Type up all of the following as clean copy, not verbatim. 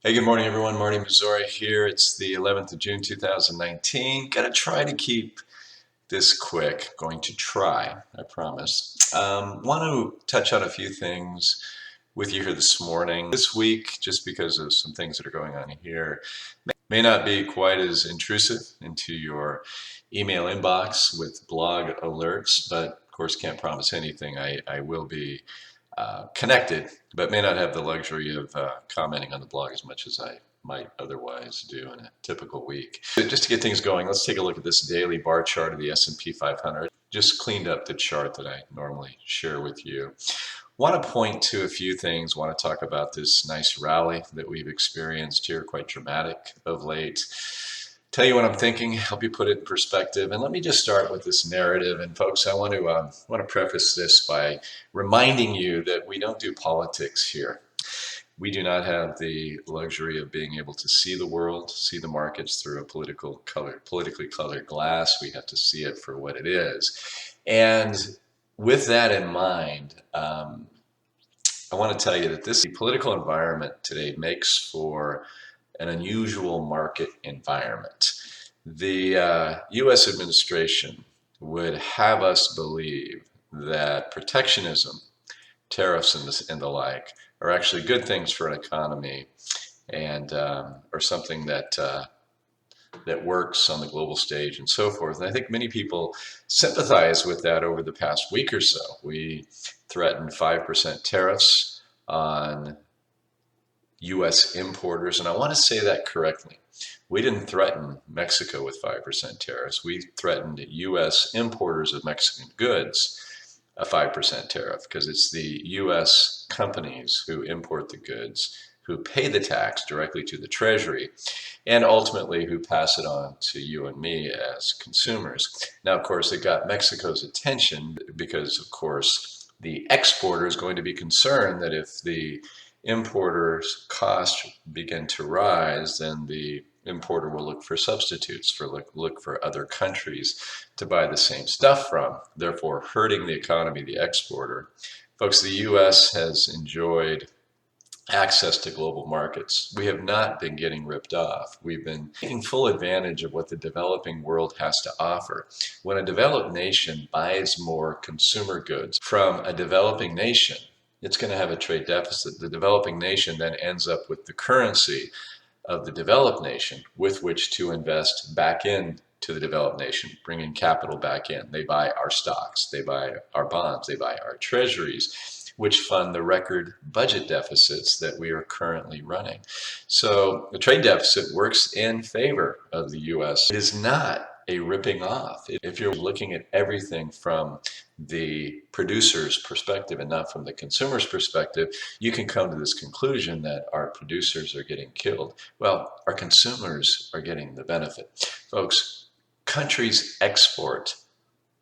Hey, good morning, everyone. Marty Missouri here. It's the 11th of June, 2019. Got to try to keep this quick. Going to try, I promise. Want to touch on a few things with you here this morning. This week, just because of some things that are going on here, may not be quite as intrusive into your email inbox with blog alerts, but of course, can't promise anything. I will be connected, but may not have the luxury of commenting on the blog as much as I might otherwise do in a typical week. Just to get things going, let's take a look at this daily bar chart of the S&P 500. Just cleaned up the chart that I normally share with you. Want to point to a few things, want to talk about this nice rally that we've experienced here, quite dramatic of late. Tell you what I'm thinking, help you put it in perspective, and let me just start with this narrative. And folks, I want to preface this by reminding you that we don't do politics here. We do not have the luxury of being able to see the world, see the markets through a politically colored glass. We have to see it for what it is. And with that in mind, I want to tell you that this political environment today makes for an unusual market environment. The U.S. administration would have us believe that protectionism, tariffs, and the like are actually good things for an economy and are something that works on the global stage and so forth. And I think many people sympathize with that over the past week or so. We threatened 5% tariffs on U.S. importers, and I want to say that correctly. We didn't threaten Mexico with 5% tariffs. We threatened U.S. importers of Mexican goods a 5% tariff because it's the U.S. companies who import the goods who pay the tax directly to the Treasury and ultimately who pass it on to you and me as consumers. Now, of course, it got Mexico's attention because, of course, the exporter is going to be concerned that if the importers' costs begin to rise, then the importer will look for substitutes, look for other countries to buy the same stuff from, therefore hurting the economy, the exporter. Folks, the U.S. has enjoyed access to global markets. We have not been getting ripped off. We've been taking full advantage of what the developing world has to offer. When a developed nation buys more consumer goods from a developing nation, it's going to have a trade deficit. The developing nation then ends up with the currency of the developed nation with which to invest back in to the developed nation, bringing capital back in. They buy our stocks, they buy our bonds, they buy our treasuries, which fund the record budget deficits that we are currently running. So the trade deficit works in favor of the U.S. It is not a ripping off. If you're looking at everything from the producer's perspective and not from the consumer's perspective, you can come to this conclusion that our producers are getting killed. Well, our consumers are getting the benefit. Folks, countries export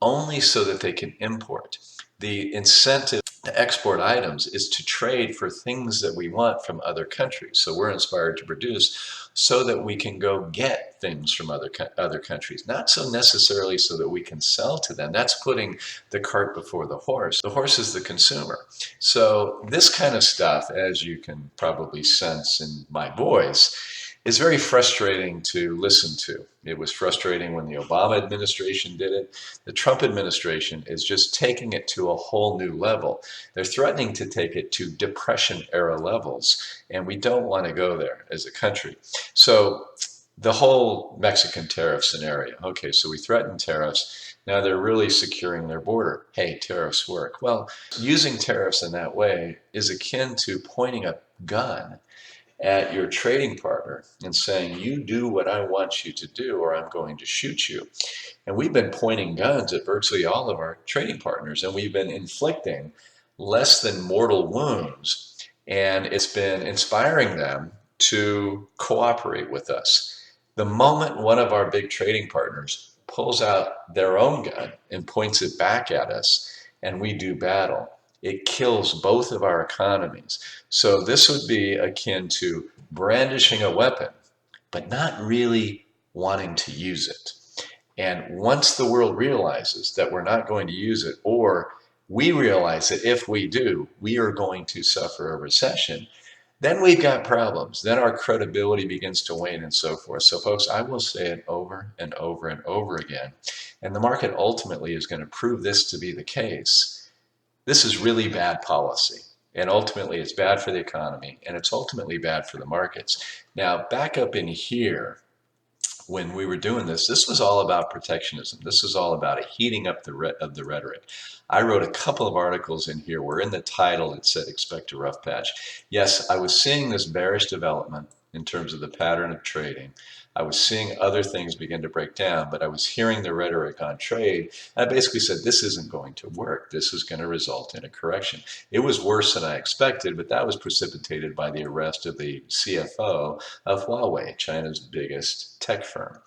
only so that they can import. The incentive to export items is to trade for things that we want from other countries. So we're inspired to produce so that we can go get things from other countries, not so necessarily so that we can sell to them. That's putting the cart before the horse. The horse is the consumer. So this kind of stuff, as you can probably sense in my voice, is very frustrating to listen to. It was frustrating when the Obama administration did it. The Trump administration is just taking it to a whole new level. They're threatening to take it to Depression era levels, and we don't want to go there as a country. So the whole Mexican tariff scenario, okay, so we threaten tariffs. Now they're really securing their border. Hey, tariffs work. Well, using tariffs in that way is akin to pointing a gun at your trading partner and saying, you do what I want you to do or I'm going to shoot you. And we've been pointing guns at virtually all of our trading partners, and we've been inflicting less than mortal wounds, and it's been inspiring them to cooperate with us. The moment one of our big trading partners pulls out their own gun and points it back at us and we do battle, it kills both of our economies. So this would be akin to brandishing a weapon, but not really wanting to use it. And once the world realizes that we're not going to use it, or we realize that if we do, we are going to suffer a recession, then we've got problems. Then our credibility begins to wane and so forth. So folks, I will say it over and over and over again. And the market ultimately is going to prove this to be the case. This is really bad policy. And ultimately, it's bad for the economy, and it's ultimately bad for the markets. Now, back up in here, when we were doing this, this was all about protectionism. This was all about a heating up of the rhetoric. I wrote a couple of articles in here where in the title it said expect a rough patch. Yes, I was seeing this bearish development in terms of the pattern of trading. I was seeing other things begin to break down, but I was hearing the rhetoric on trade. I basically said, this isn't going to work. This is going to result in a correction. It was worse than I expected, but that was precipitated by the arrest of the CFO of Huawei, China's biggest tech firm.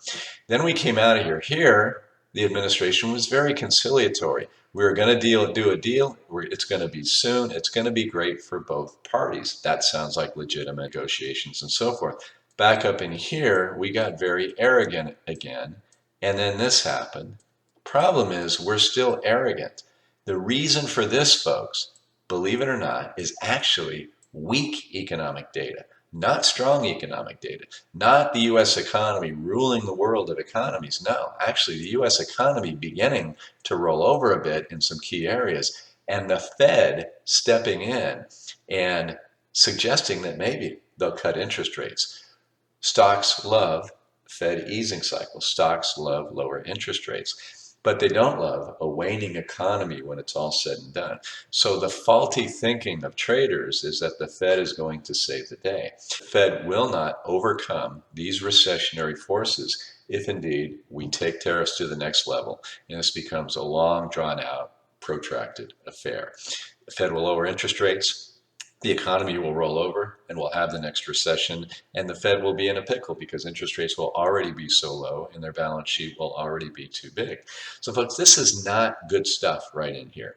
Then we came out of here. Here, the administration was very conciliatory. We were going to do a deal. It's going to be soon. It's going to be great for both parties. That sounds like legitimate negotiations and so forth. Back up in here, we got very arrogant again. And then this happened. Problem is, we're still arrogant. The reason for this, folks, believe it or not, is actually weak economic data. Not strong economic data, not the US economy ruling the world of economies. No, actually, the US economy beginning to roll over a bit in some key areas, and the Fed stepping in and suggesting that maybe they'll cut interest rates. Stocks love Fed easing cycles, stocks love lower interest rates. But they don't love a waning economy when it's all said and done. So the faulty thinking of traders is that the Fed is going to save the day. The Fed will not overcome these recessionary forces if indeed we take tariffs to the next level and this becomes a long, drawn out, protracted affair. The Fed will lower interest rates. The economy will roll over and we'll have the next recession, and the Fed will be in a pickle because interest rates will already be so low and their balance sheet will already be too big. So folks, this is not good stuff right in here.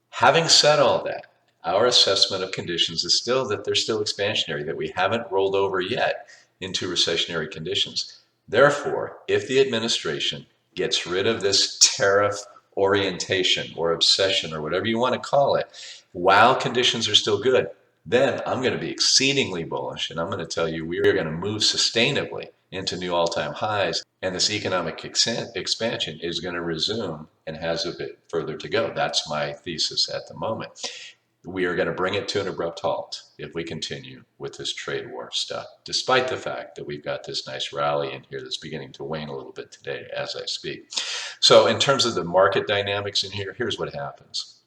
Having said all that, our assessment of conditions is still that they're still expansionary, that we haven't rolled over yet into recessionary conditions. Therefore, if the administration gets rid of this tariff orientation or obsession or whatever you want to call it, while conditions are still good, then I'm going to be exceedingly bullish, and I'm going to tell you we are going to move sustainably into new all-time highs, and this economic expansion is going to resume and has a bit further to go. That's my thesis at the moment. We are going to bring it to an abrupt halt if we continue with this trade war stuff, despite the fact that we've got this nice rally in here that's beginning to wane a little bit today as I speak. So in terms of the market dynamics in here, here's what happens.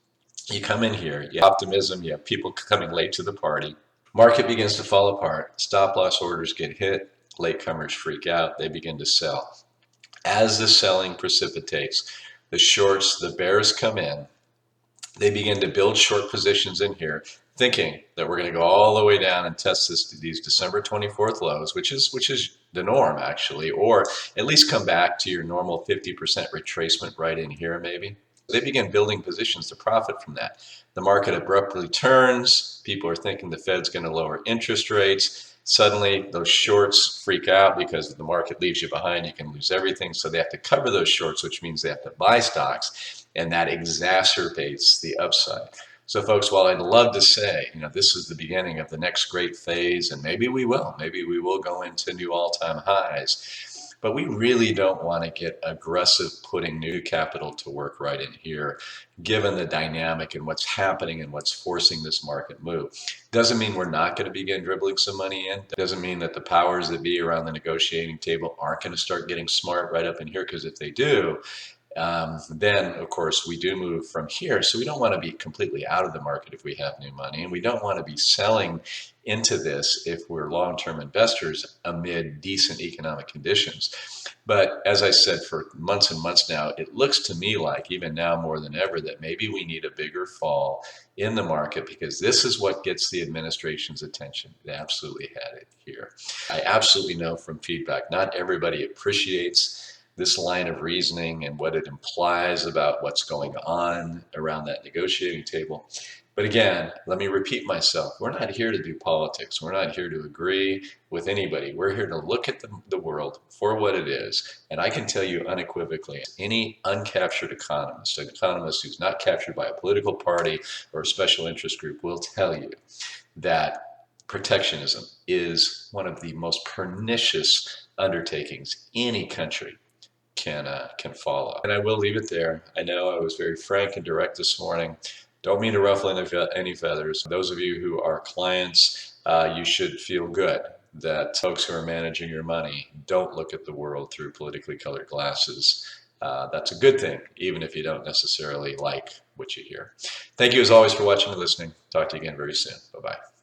You come in here, you have optimism, you have people coming late to the party. Market begins to fall apart. Stop loss orders get hit. Latecomers freak out. They begin to sell. As the selling precipitates, the shorts, the bears come in. They begin to build short positions in here, thinking that we're going to go all the way down and test these December 24th lows, which is the norm actually, or at least come back to your normal 50% retracement right in here maybe. They begin building positions to profit from that. The market abruptly turns. People are thinking the Fed's going to lower interest rates. Suddenly, those shorts freak out because if the market leaves you behind, you can lose everything. So they have to cover those shorts, which means they have to buy stocks, and that exacerbates the upside. So folks, while I'd love to say, this is the beginning of the next great phase, and maybe we will go into new all-time highs, but we really don't want to get aggressive putting new capital to work right in here, given the dynamic and what's happening and what's forcing this market move. Doesn't mean we're not going to begin dribbling some money in. Doesn't mean that the powers that be around the negotiating table aren't going to start getting smart right up in here, because if they do, then of course we do move from here. So we don't want to be completely out of the market if we have new money, and we don't want to be selling into this if we're long-term investors amid decent economic conditions. But as I said for months and months now, it looks to me like, even now more than ever, that maybe we need a bigger fall in the market, because this is what gets the administration's attention. They absolutely had it here. I absolutely know from feedback, not everybody appreciates this line of reasoning and what it implies about what's going on around that negotiating table. But again, let me repeat myself. We're not here to do politics. We're not here to agree with anybody. We're here to look at the world for what it is. And I can tell you unequivocally, any uncaptured economist, an economist who's not captured by a political party or a special interest group, will tell you that protectionism is one of the most pernicious undertakings any country can follow. And I will leave it there. I know I was very frank and direct this morning. Don't mean to ruffle any feathers. Those of you who are clients, you should feel good that folks who are managing your money don't look at the world through politically colored glasses. That's a good thing, even if you don't necessarily like what you hear. Thank you as always for watching and listening. Talk to you again very soon. Bye-bye.